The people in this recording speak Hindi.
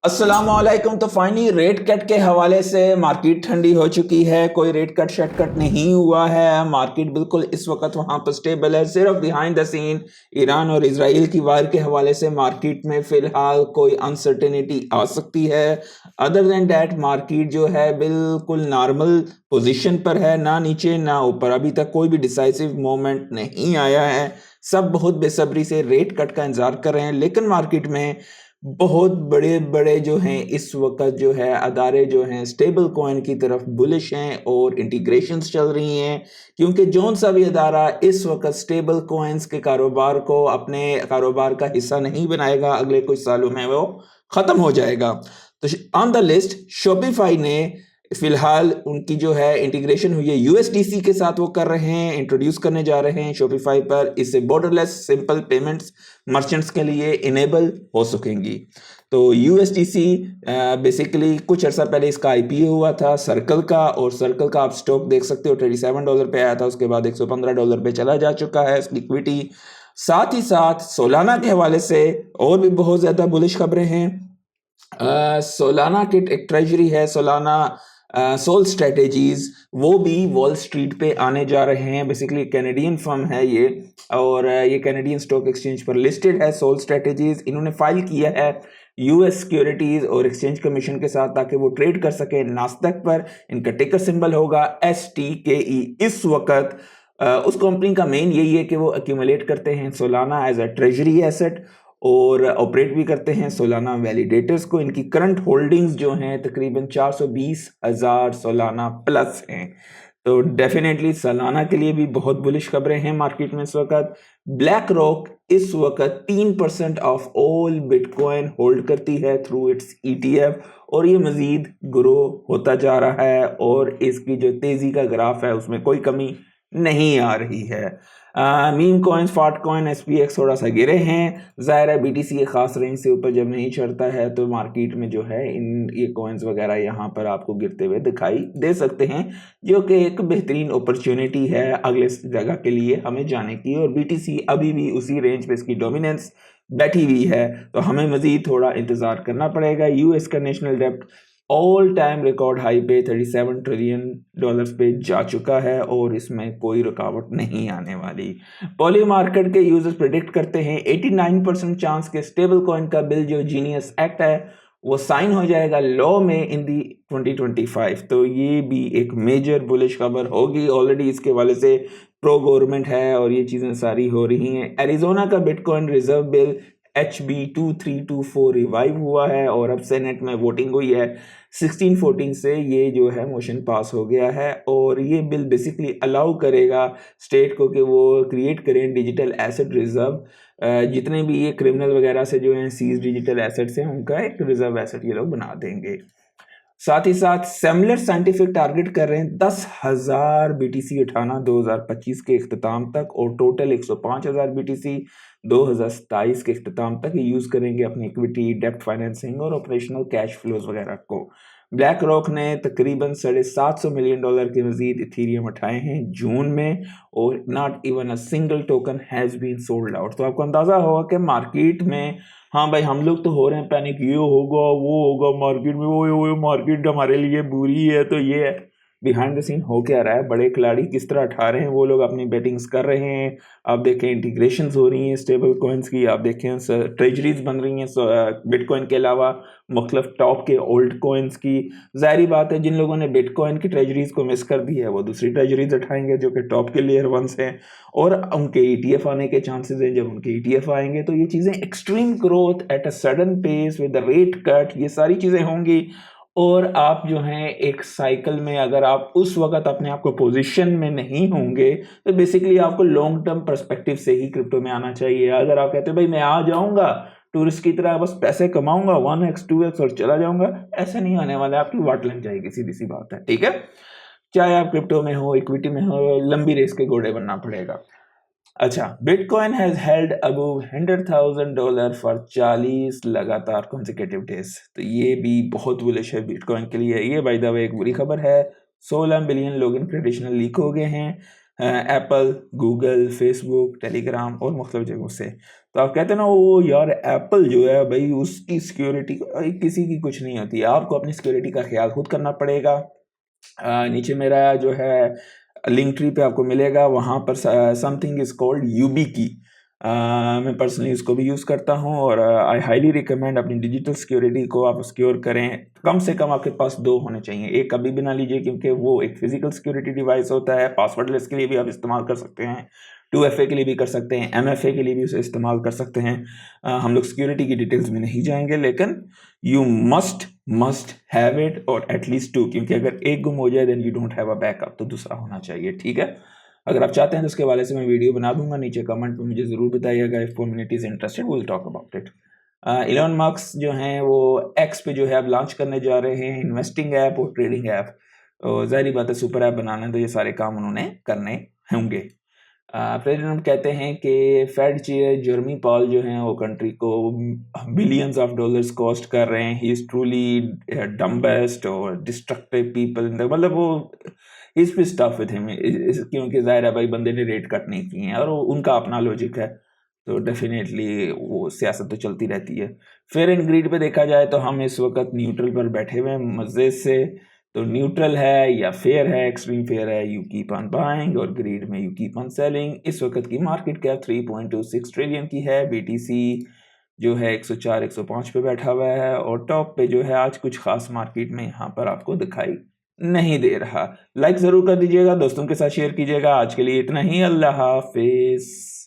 अस्सलामुअलैकुम। तो फाइनली रेट कट के हवाले से मार्केट ठंडी हो चुकी है। कोई रेट कट शट नहीं हुआ है। मार्केट बिल्कुल इस वक्त वहां पर स्टेबल है। सिर्फ बिहाइंड द सीन ईरान और इजराइल की वार के हवाले से मार्केट में फिलहाल कोई अनसर्टेनिटी आ सकती है। अदर देन डैट मार्केट जो है बिल्कुल नॉर्मल पोजीशन पर है, ना नीचे ना ऊपर। अभी तक कोई भी डिसाइसिव मोमेंट नहीं आया है। सब बहुत बेसब्री से रेट कट का इंतजार कर रहे हैं, लेकिन मार्केट में बहुत बड़े बड़े जो हैं इस वक्त जो है अदारे जो हैं स्टेबल कॉइन की तरफ बुलिश हैं और इंटीग्रेशंस चल रही हैं, क्योंकि जौन सा भी अदारा इस वक्त स्टेबल कॉइन्स के कारोबार को अपने कारोबार का हिस्सा नहीं बनाएगा, अगले कुछ सालों में वो खत्म हो जाएगा। तो ऑन द लिस्ट शॉपिफाई ने फिलहाल उनकी जो है इंटीग्रेशन हुई है यूएसडीसी के साथ, वो कर रहे हैं, इंट्रोड्यूस करने जा रहे हैं शॉपिफाई पर। इससे बॉर्डरलेस सिंपल पेमेंट्स मर्चेंट्स के लिए इनेबल हो सकेंगी। तो यूएसडीसी बेसिकली कुछ अर्सा पहले इसका आईपीओ हुआ था सर्कल का, और सर्कल का आप स्टॉक देख सकते हो $37 पे आया था, उसके बाद $115 पे चला जा चुका है इसकी इक्विटी। साथ ही साथ सोलाना के हवाले से और भी बहुत ज्यादा बुलिश खबरें हैं। सोलाना की एक ट्रेजरी है सोलाना सोल स्ट्रेटेजीज, वो भी वॉल स्ट्रीट पे आने जा रहे हैं। बेसिकली कैनेडियन फर्म है ये, और ये कैनेडियन स्टॉक एक्सचेंज पर लिस्टेड है। सोल स्ट्रेटेजीज इन्होंने फाइल किया है यूएस सिक्योरिटीज और एक्सचेंज कमीशन के साथ, ताकि वो ट्रेड कर सके नास्दक पर। इनका टिकर सिंबल होगा STKE। इस वक्त उस कंपनी का मेन यही है कि वो एक्यूमुलेट करते हैं Solana as a treasury asset और ऑपरेट भी करते हैं सोलाना वैलिडेटर्स को। इनकी करंट होल्डिंग्स जो हैं तकरीबन 420,000 सोलाना प्लस हैं। तो डेफिनेटली सोलाना के लिए भी बहुत बुलिश खबरें हैं मार्केट में इस वक्त। ब्लैक रॉक इस वक्त 3% ऑफ ऑल बिटकॉइन होल्ड करती है थ्रू इट्स ETF, और ये मजीद ग्रो होता जा रहा है, और इसकी जो तेजी का ग्राफ है उसमें कोई कमी नहीं आ रही है। मीम कॉइन्स, फाट कॉइन, SPX थोड़ा सा गिरे हैं। जाहिर है BTC एक खास रेंज से ऊपर जब नहीं चढ़ता है तो मार्केट में जो है ये कॉइन्स वगैरह यहाँ पर आपको गिरते हुए दिखाई दे सकते हैं, जो कि एक बेहतरीन अपॉर्चुनिटी है अगले जगह के लिए हमें जाने की। और BTC अभी भी उसी रेंज पे इसकी डोमिनेंस बैठी हुई है, तो हमें मजीद थोड़ा इंतजार करना पड़ेगा। यूएस का नेशनल डेब्ट ऑल टाइम रिकॉर्ड हाई पे $37 ट्रिलियन पे जा चुका है, और इसमें कोई रुकावट नहीं आने वाली। पॉली मार्केट के यूजर्स प्रेडिक्ट करते हैं 89% चांस के स्टेबल कॉइन का बिल जो जीनियस एक्ट है वो साइन हो जाएगा लॉ में इन दी 2025। तो ये भी एक मेजर बुलिश खबर होगी। ऑलरेडी इसके वाले से प्रो गवर्नमेंट है और ये चीजें सारी हो रही हैं। एरिजोना का bitcoin reserve bill HB 2324 revive हुआ है, और अब सेनेट में वोटिंग हुई है 16-14 से ये जो है मोशन पास हो गया है। और ये बिल बेसिकली अलाउ करेगा स्टेट को कि वो क्रिएट करें डिजिटल एसेट रिजर्व। जितने भी ये क्रिमिनल वगैरह से जो हैं सीज डिजिटल एसेट्स हैं उनका एक रिजर्व एसेट ये लोग बना देंगे। साथ ही साथ सेमिलर साइंटिफिक टारगेट कर रहे हैं 10,000 BTC उठाना 2025 के इख्तिताम तक, और टोटल 105,000 BTC 2027 के इख्तिताम तक यूज करेंगे अपनी इक्विटी, डेप्ट फाइनेंसिंग और ऑपरेशनल कैश फ्लोज वगैरह को। ब्लैक रॉक ने तकरीबन $750 मिलियन के मजीद इथीरियम उठाए हैं जून में, और not even a single token has been sold out. तो आपको अंदाजा होगा कि मार्केट में, हाँ भाई हम लोग तो हो रहे हैं पैनिक, ये होगा वो होगा मार्केट में, वो मार्केट हमारे लिए बुरी है, तो ये है। बिहाइंड द सीन हो क्या रहा है, बड़े खिलाड़ी किस तरह उठा रहे हैं, वो लोग अपनी बेटिंग्स कर रहे हैं। आप देखें इंटीग्रेशंस हो रही हैं स्टेबल कॉइन्स की, आप देखें ट्रेजरीज बन रही हैं बिटकॉइन के अलावा मुख्तलिफ टॉप के ओल्ड कॉइन्स की। जाहिर बात है जिन लोगों ने बिटकॉइन की ट्रेजरीज को मिस कर दी है वो दूसरी ट्रेजरीज उठाएंगे जो कि टॉप के लेयर वंस हैं, और उनके ETF आने के चांसेस हैं। जब उनके ETF आएंगे तो ये चीज़ें extreme growth at a sudden pace with the rate cut, ये सारी चीज़ें होंगी। और आप जो हैं एक साइकिल में, अगर आप उस वक्त अपने आप को पोजीशन में नहीं होंगे तो बेसिकली आपको लॉन्ग टर्म पर्सपेक्टिव से ही क्रिप्टो में आना चाहिए। अगर आप कहते हैं भाई मैं आ जाऊंगा टूरिस्ट की तरह, बस पैसे कमाऊंगा 1x 2x और चला जाऊंगा, ऐसा नहीं होने वाला, आपकी वाट लग जाएगी, सीधी सी बात है। ठीक है, चाहे आप क्रिप्टो में हो, इक्विटी में हो, लंबी रेस के घोड़े बनना पड़ेगा। अच्छा, bitcoin has held above $100,000 for 40 लगातार कॉन्सिक्यूटिव डेज। तो ये भी बहुत बुलिश है बिटकॉइन के लिए। ये बाय द वे एक बुरी खबर है, 16 बिलियन लोग इन ट्रेडिशनल लीक हो गए हैं। एप्पल, गूगल, फेसबुक, टेलीग्राम और मुख्तलिफ जगहों से। तो आप कहते हैं ना वो यार एप्पल जो है भाई उसकी सिक्योरिटी किसी की कुछ नहीं होती, आपको अपनी सिक्योरिटी का ख्याल खुद करना पड़ेगा। नीचे मेरा जो है लिंक ट्री पे आपको मिलेगा, वहाँ पर समथिंग इज कॉल्ड यूबी की। मैं पर्सनली इसको भी यूज़ करता हूँ और आई हाईली रिकमेंड अपनी डिजिटल सिक्योरिटी को आप सिक्योर करें। कम से कम आपके पास 2 होने चाहिए, एक कभी भी ना लीजिए क्योंकि वो एक फिजिकल सिक्योरिटी डिवाइस होता है, पासवर्डलेस के लिए भी आप इस्तेमाल कर सकते हैं, 2FA के लिए भी कर सकते हैं, MFA के लिए भी उसे इस्तेमाल कर सकते हैं। हम लोग सिक्योरिटी की डिटेल्स में नहीं जाएंगे, लेकिन यू मस्ट हैव इट और एटलीस्ट 2, क्योंकि अगर एक गुम हो जाए then you don't have a backup, तो दूसरा होना चाहिए, ठीक है। अगर आप चाहते हैं तो उसके हवाले से मैं वीडियो बना दूंगा, नीचे कमेंट में मुझे ज़रूर बताइएगा। If community is interested we will talk about it. Elon Musk जो हैं वो एक्स पे जो है अब लॉन्च करने जा रहे हैं इन्वेस्टिंग ऐप और ट्रेडिंग ऐप। ज़ाहिर बात है सुपर ऐप बनाना है तो ये सारे काम उन्होंने करने होंगे। प्रेसिडेंट कहते हैं कि फेड चेयर जर्मी पॉल जो हैं वो कंट्री को बिलियंस ऑफ डॉलर्स कॉस्ट कर रहे हैं। ही इज़ ट्रूली डम्बेस्ट और डिस्ट्रक्टिव पीपल इन द, मतलब वो इज पे स्टफ विद हिम, क्योंकि जाहिर है भाई बंदे ने रेट कट नहीं किए हैं और उनका अपना लॉजिक है, तो डेफिनेटली वो सियासत तो चलती रहती है। फेयर एंड ग्रीड पे देखा जाए तो हम इस वक्त न्यूट्रल पर बैठे हुए हैं मज़े से। तो न्यूट्रल है या फेयर है, एक्सट्रीम फेयर है, यू कीप ऑन बाइंग, और ग्रीड में यू कीप ऑन सेलिंग। इस वक्त की मार्केट कैप 3.26 ट्रिलियन की है। BTC जो है 104 105 पे बैठा हुआ है और टॉप पे जो है आज कुछ खास मार्केट में यहाँ पर आपको दिखाई नहीं दे रहा। लाइक ज़रूर कर दीजिएगा, दोस्तों के साथ शेयर कीजिएगा। आज के लिए इतना ही, अल्लाह हाफिज़।